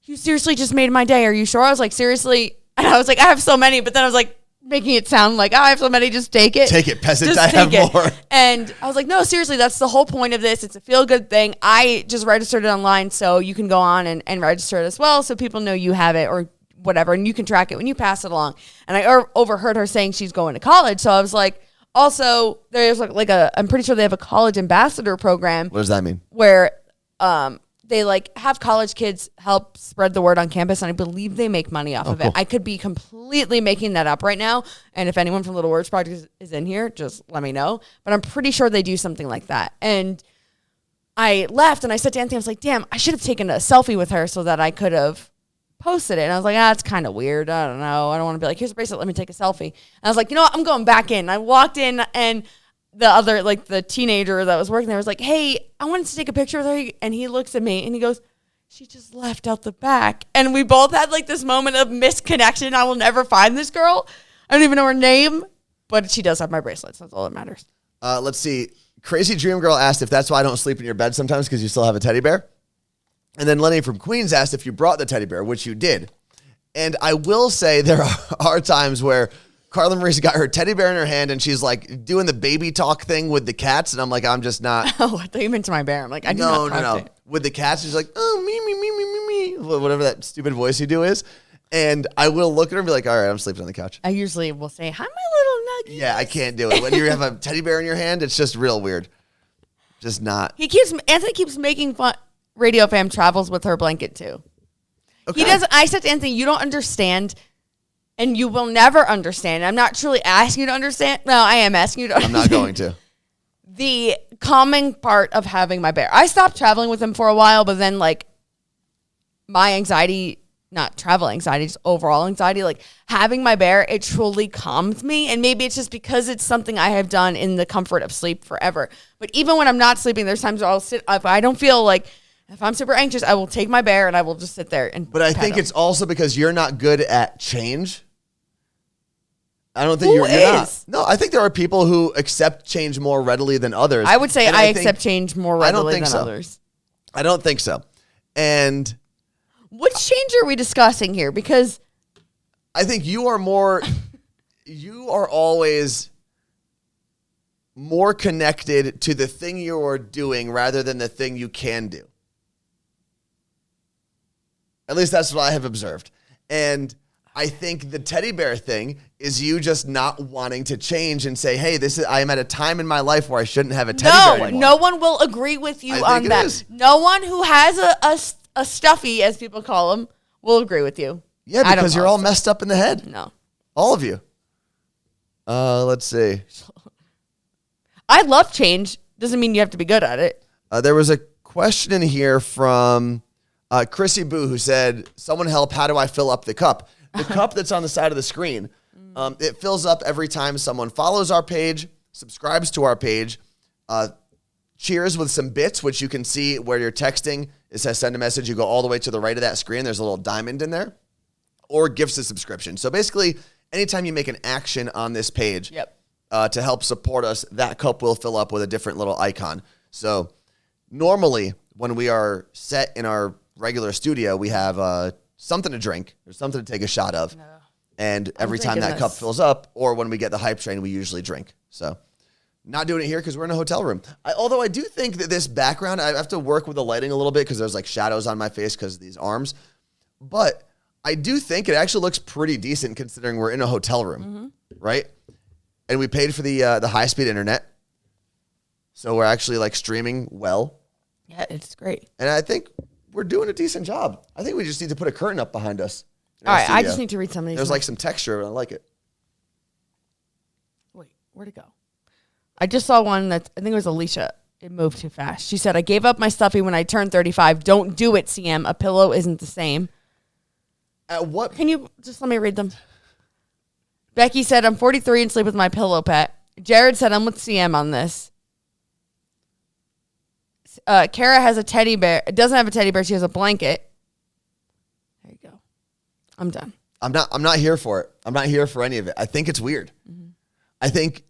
you seriously just made my day. Are you sure? I was like, seriously? And I was like, I have so many, but then I was like making it sound like, I have so many, just take it. Take it, peasants, I have more. And I was like, no, seriously, that's the whole point of this. It's a feel-good thing. I just registered it online, so you can go on and register it as well so people know you have it or whatever, and you can track it when you pass it along. And I overheard her saying she's going to college, so I was like, also, there's I'm pretty sure they have a college ambassador program. What does that mean? Where they like have college kids help spread the word on campus, and I believe they make money off of it. I could be completely making that up right now, and if anyone from Little Words Project is in here, just let me know. But I'm pretty sure they do something like that. And I left, and I said to Anthony, I was like, damn, I should have taken a selfie with her so that I could have posted it. And I was like, it's kind of weird. I don't know. I don't want to be like, here's a bracelet, let me take a selfie. And I was like, you know what? I'm going back in. I walked in, and the other, like the teenager that was working there was like, hey, I wanted to take a picture with her. And he looks at me and he goes, she just left out the back. And we both had like this moment of misconnection. I will never find this girl. I don't even know her name, but she does have my bracelets. That's all that matters. Let's see. Crazy Dream Girl asked if that's why I don't sleep in your bed sometimes because you still have a teddy bear. And then Lenny from Queens asked if you brought the teddy bear, which you did. And I will say there are times where Carla Marie's got her teddy bear in her hand and she's like doing the baby talk thing with the cats. And I'm like, I'm just not. Oh, I thought you meant to my bear. I'm like, I do not talk to. With the cats, she's like, oh, me, whatever that stupid voice you do is. And I will look at her and be like, all right, I'm sleeping on the couch. I usually will say, hi, my little nugget. Yeah, I can't do it. When you have a teddy bear in your hand, it's just real weird. Just not. Anthony keeps making fun. Radio Fam travels with her blanket too. Okay. He doesn't. I said to Anthony, you don't understand. And you will never understand. I'm not truly asking you to understand. No, I am asking you to understand. I'm not going to. The calming part of having my bear. I stopped traveling with him for a while, but then like my anxiety, not travel anxiety, just overall anxiety, like having my bear, it truly calms me. And maybe it's just because it's something I have done in the comfort of sleep forever. But even when I'm not sleeping, there's times where I'll sit, if I don't feel like, if I'm super anxious, I will take my bear and I will just sit there and But I think it's also because you're not good at change. I don't think you're not. No, I think there are people who accept change more readily than others. I would say I accept change more readily than others. I don't think so. And which change are we discussing here? Because I think you are always more connected to the thing you are doing rather than the thing you can do. At least that's what I have observed. And I think the teddy bear thing is you just not wanting to change and say, hey, I am at a time in my life where I shouldn't have a teddy bear anymore. No one will agree with you on that. No one who has a stuffy, as people call them, will agree with you. Yeah, because you're all messed up in the head. No. All of you. Let's see. I love change. Doesn't mean you have to be good at it. There was a question in here from Chrissy Boo who said, someone help, how do I fill up the cup? The cup that's on the side of the screen, it fills up every time someone follows our page, subscribes to our page, cheers with some bits, which you can see where you're texting. It says send a message. You go all the way to the right of that screen. There's a little diamond in there. Or gifts a subscription. So basically, anytime you make an action on this page to help support us, that cup will fill up with a different little icon. So normally, when we are set in our regular studio, we have something to drink or something to take a shot of. No. And every time that cup fills up, or when we get the hype train, we usually drink. So not doing it here because we're in a hotel room. Although I do think that this background, I have to work with the lighting a little bit because there's like shadows on my face because of these arms. But I do think it actually looks pretty decent considering we're in a hotel room, right? And we paid for the high-speed internet. So we're actually like streaming well. Yeah, it's great. And I think we're doing a decent job. I think we just need to put a curtain up behind us. All right, I just need to read some of these. There's like some texture, and I like it. Wait, where'd it go? I just saw one that I think it was Alicia. It moved too fast. She said, I gave up my stuffy when I turned 35. Don't do it, CM. A pillow isn't the same. At what? Can you just let me read them? Becky said, I'm 43 and sleep with my pillow pet. Jared said, I'm with CM on this. Kara has a teddy bear. It doesn't have a teddy bear. She has a blanket. There you go. I'm done. I'm not here for it. I'm not here for any of it. I think it's weird. I think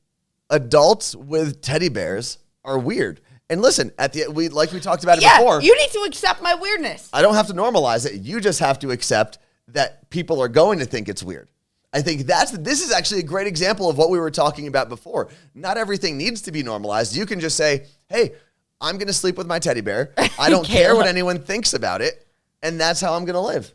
adults with teddy bears are weird. And listen, we talked about it before. You need to accept my weirdness. I don't have to normalize it. You just have to accept that people are going to think it's weird. I think this is actually a great example of what we were talking about before. Not everything needs to be normalized. You can just say, hey, I'm going to sleep with my teddy bear. I don't care what anyone thinks about it. And that's how I'm going to live.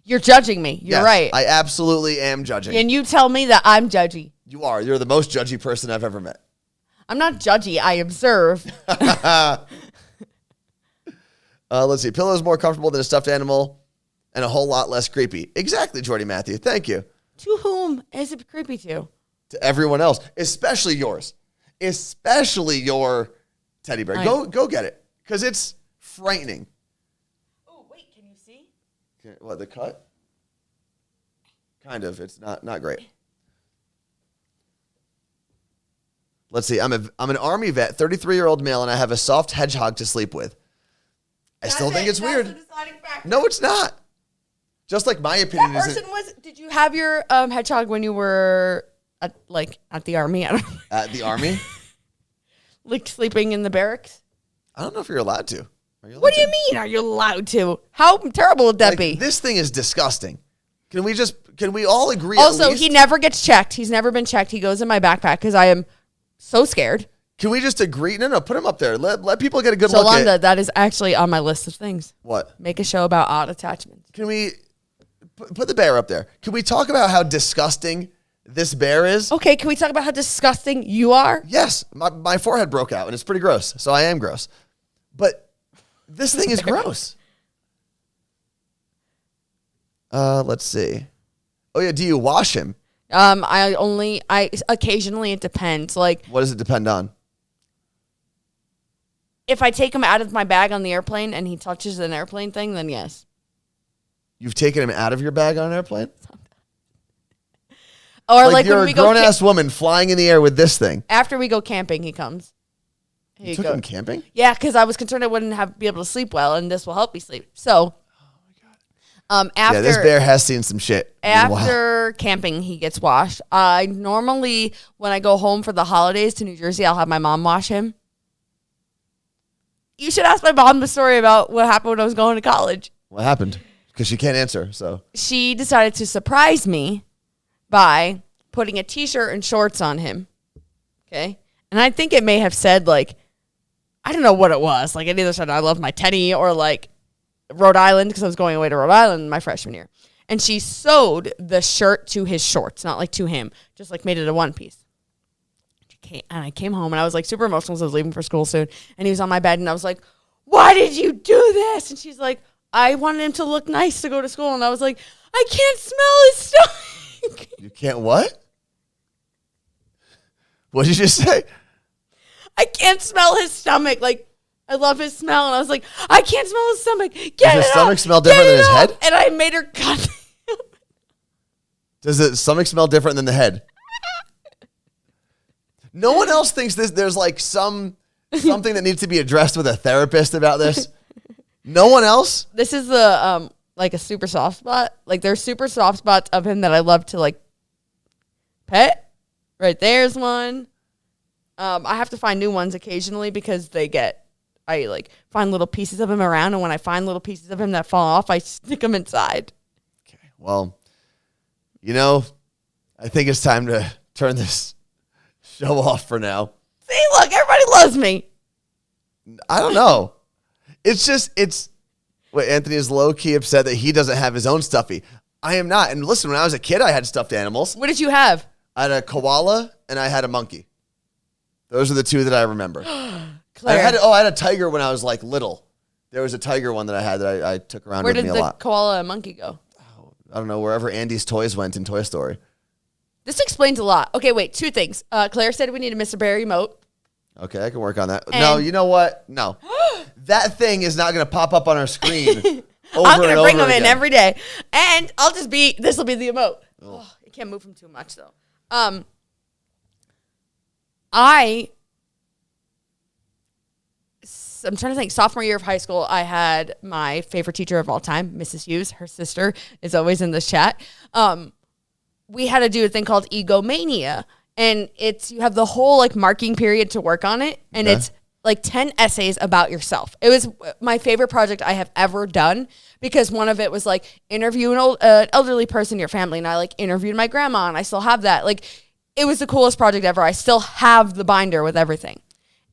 You're judging me. You're right. I absolutely am judging. And you tell me that I'm judgy. You are. You're the most judgy person I've ever met. I'm not judgy. I observe. Let's see. Pillow is more comfortable than a stuffed animal and a whole lot less creepy. Exactly, Jordy Matthew. Thank you. To whom is it creepy to? To everyone else, especially yours. Especially your teddy bear. Go get it because it's frightening. Oh, wait. Can you see? Okay, what, the cut? Kind of. It's not great. Let's see. I'm an Army vet, 33-year-old male, and I have a soft hedgehog to sleep with. I still think it's weird. The deciding factor. No, it's not. Just like my opinion That person was Did you have your hedgehog when you were at the army? I don't know. At the army? Like sleeping in the barracks? I don't know if you're allowed to. What do you mean? Are you allowed to? How terrible would that be? This thing is disgusting. Can we all agree? Also, he never gets checked. He's never been checked. He goes in my backpack because I am so scared. Can we just agree? No, put him up there. Let people get a good look at. That is actually on my list of things. What? Make a show about odd attachments. Can we put the bear up there? Can we talk about how disgusting this bear is? Okay, can we talk about how disgusting you are? Yes. My forehead broke out, and it's pretty gross, so I am gross. But this thing is gross. Let's see. Oh, yeah, do you wash him? I occasionally, it depends. Like, what does it depend on? If I take him out of my bag on the airplane and he touches an airplane thing, then yes. You've taken him out of your bag on an airplane? Or like you're when we a grown-ass woman flying in the air with this thing. After we go camping, he comes. You took him camping? Yeah, because I was concerned I wouldn't be able to sleep well, and this will help me sleep. So, after this bear has seen some shit. After camping, he gets washed. I normally, when I go home for the holidays to New Jersey, I'll have my mom wash him. You should ask my mom the story about what happened when I was going to college. What happened? Because she can't answer, so. She decided to surprise me by putting a t-shirt and shorts on him. Okay? And I think it may have said, like, I don't know what it was. Like, it either said, I love my Teddy, or, like, Rhode Island, because I was going away to Rhode Island my freshman year. And she sewed the shirt to his shorts, not, like, to him. Just, like, made it a one piece. And I came home, and I was, like, super emotional because I was leaving for school soon. And he was on my bed, and I was like, why did you do this? And she's like, I wanted him to look nice to go to school. And I was like, I can't smell his stomach. You can't what? What did you just say? I can't smell his stomach. Like, I love his smell. And I was like, I can't smell his stomach. Does his stomach smell different than his head? And I made her cut. Does the stomach smell different than the head? No one else thinks there's like something that needs to be addressed with a therapist about this. No one else? This is the like a super soft spot. Like, there's super soft spots of him that I love to like pet. Right there's one. I have to find new ones occasionally because I like find little pieces of him around, and when I find little pieces of him that fall off, I stick them inside. Okay. Well, I think it's time to turn this show off for now. See, look, everybody loves me. I don't know. Anthony is low-key upset that he doesn't have his own stuffy. I am not. And listen, when I was a kid, I had stuffed animals. What did you have? I had a koala and I had a monkey. Those are the two that I remember. Claire. I had a tiger when I was like little. There was a tiger one that I had that I took around with me a lot. Where did the koala and monkey go? I don't know, wherever Andy's toys went in Toy Story. This explains a lot. Okay, wait, two things. Claire said we need a Mr. Barry emote. Okay, I can work on that. No, you know what? No. That thing is not going to pop up on our screen I'm going to bring them in every day. And this will be the emote. Oh, you can't move them too much, though. I'm trying to think. Sophomore year of high school, I had my favorite teacher of all time, Mrs. Hughes. Her sister is always in this chat. We had to do a thing called egomania. And you have the whole like marking period to work on it. And it's like 10 essays about yourself. It was my favorite project I have ever done because one of it was like interview an elderly person in your family. And I like interviewed my grandma and I still have that. Like, it was the coolest project ever. I still have the binder with everything.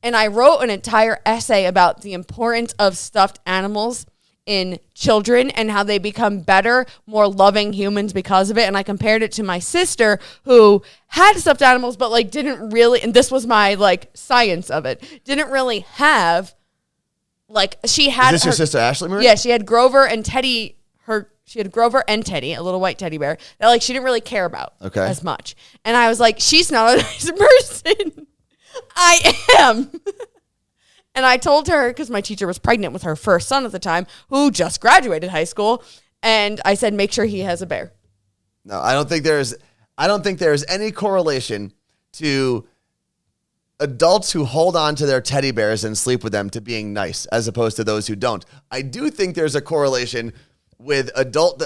And I wrote an entire essay about the importance of stuffed animals in children and how they become better, more loving humans because of it. And I compared it to my sister who had stuffed animals, but like didn't really, and this was my like science of it, didn't really have, like she had. Is this your sister Ashley Marie? Yeah, she had Grover and Teddy, she had Grover and Teddy, a little white teddy bear that like she didn't really care about as much. And I was like, she's not a nice person. I am. And I told her, because my teacher was pregnant with her first son at the time, who just graduated high school, and I said, make sure he has a bear. No, I don't think there's any correlation to adults who hold on to their teddy bears and sleep with them to being nice, as opposed to those who don't. I do think there's a correlation with adult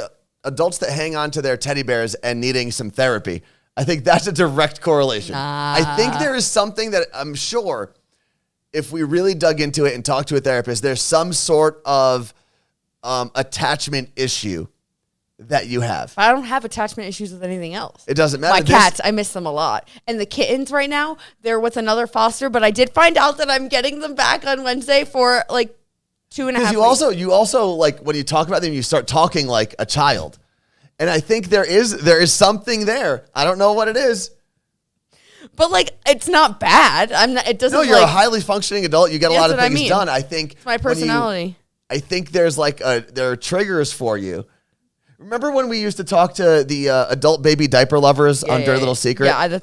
adults that hang on to their teddy bears and needing some therapy. I think that's a direct correlation. I think there is something that I'm sure if we really dug into it and talked to a therapist, there's some sort of attachment issue that you have. I don't have attachment issues with anything else. It doesn't matter. My cats, I miss them a lot. And the kittens right now, they're with another foster, but I did find out that I'm getting them back on Wednesday for like 2.5 weeks. You also like when you talk about them, you start talking like a child. And I think there is something there. I don't know what it is. But like, it's not bad. It doesn't. No, you're a highly functioning adult. You get a lot of things done. I think it's my personality. I think there's there are triggers for you. Remember when we used to talk to the adult baby diaper lovers on Dirty Little Secret? Yeah,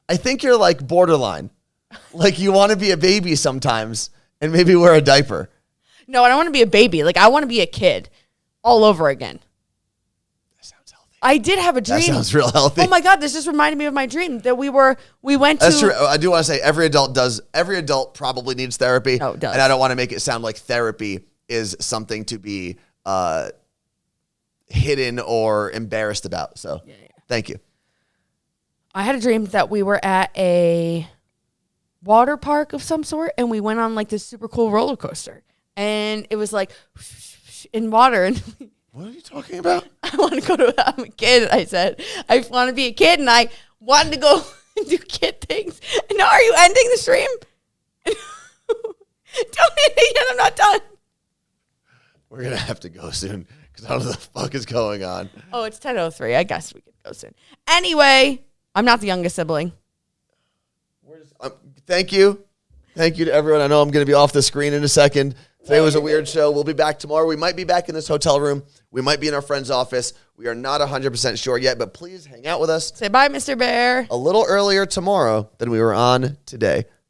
I think you're like borderline. Like you want to be a baby sometimes and maybe wear a diaper. No, I don't want to be a baby. Like I want to be a kid all over again. That sounds healthy. I did have a dream. That sounds real healthy. Oh my God, this just reminded me of my dream that we went to. That's true. I do want to say every adult probably needs therapy. Oh, it does. And I don't want to make it sound like therapy is something to be hidden or embarrassed about. So Thank you. I had a dream that we were at a water park of some sort and we went on like this super cool roller coaster and it was like in water. And what are you talking about? I want to go to, I'm a kid. I said, I want to be a kid and I wanted to go and do kid things. And now are you ending the stream? Don't end it yet. I'm not done. We're going to have to go soon because I don't know what the fuck is going on. Oh, it's 10:03. I guess we could go soon. Anyway, I'm not the youngest sibling. Thank you. Thank you to everyone. I know I'm going to be off the screen in a second. Today was a weird show. We'll be back tomorrow. We might be back in this hotel room. We might be in our friend's office. We are not 100% sure yet, but please hang out with us. Say bye, Mr. Bear. A little earlier tomorrow than we were on today.